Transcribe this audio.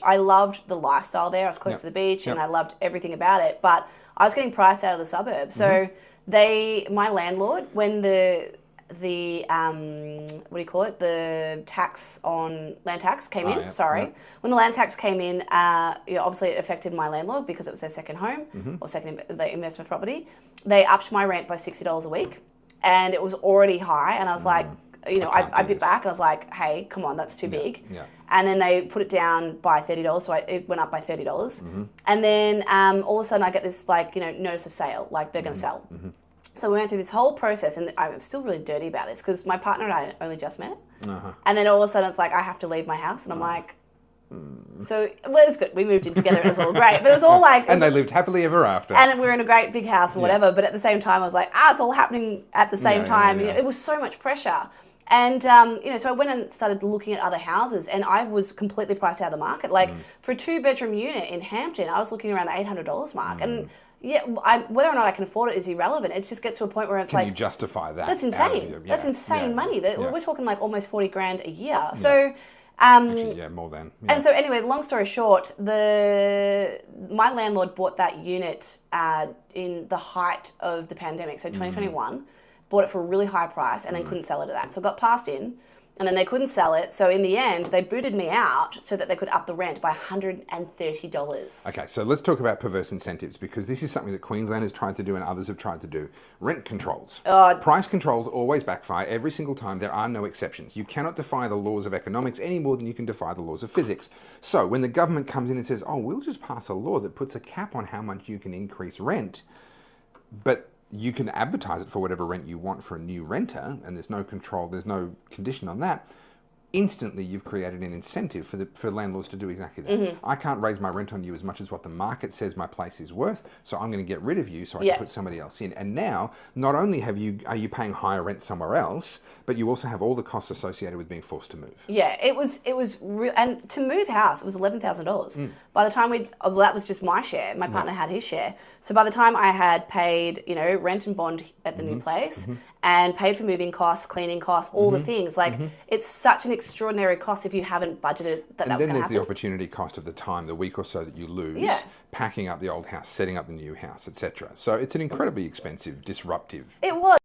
I loved the lifestyle there. I was close to the beach and I loved everything about it, but I was getting priced out of the suburbs. So my landlord, when the what do you call it? The land tax came in. When the land tax came in, obviously it affected my landlord because it was their second home or the investment property. They upped my rent by $60 a week, and it was already high. And I was like, I bit back and I was like, hey, come on, that's too big. Yeah. And then they put it down by $30, so it went up by $30. And then all of a sudden I get this notice of sale, like they're going to sell. So we went through this whole process, and I'm still really dirty about this because my partner and I only just met. And then all of a sudden it's like I have to leave my house, and I'm like, so well, it's good. We moved in together. It was all great, but it was all like, and they lived happily ever after. And we were in a great big house or whatever. But at the same time, I was like, it's all happening at the same time. It was so much pressure. And, so I went and started looking at other houses, and I was completely priced out of the market. Like for a 2-bedroom unit in Hampton, I was looking around the $800 mark. And whether or not I can afford it is irrelevant. It just gets to a point where it's can you justify that? That's insane. That's insane money. We're talking like almost $40,000 a year. So, actually, more than. And so anyway, long story short, my landlord bought that unit in the height of the pandemic, so 2021. Bought it for a really high price and then couldn't sell it at that. So it got passed in, and then they couldn't sell it. So in the end, they booted me out so that they could up the rent by $130. Okay, so let's talk about perverse incentives, because this is something that Queensland has tried to do and others have tried to do. Rent controls. Price controls always backfire every single time. There are no exceptions. You cannot defy the laws of economics any more than you can defy the laws of physics. So when the government comes in and says, we'll just pass a law that puts a cap on how much you can increase rent, but you can advertise it for whatever rent you want for a new renter, and there's no control, there's no condition on that. Instantly, you've created an incentive for landlords to do exactly that. I can't raise my rent on you as much as what the market says my place is worth, so I'm going to get rid of you so I can put somebody else in. And now, not only are you paying higher rent somewhere else, but you also have all the costs associated with being forced to move. Yeah, it was real, and to move house, it was $11,000. By the time that was just my share. My partner had his share. So by the time I had paid, rent and bond at the new place, and paid for moving costs, cleaning costs, all the things, it's such an extraordinary cost if you haven't budgeted that was going to happen. And then there's the opportunity cost of the time, the week or so that you lose, packing up the old house, setting up the new house, etc. So it's an incredibly expensive, disruptive. It was.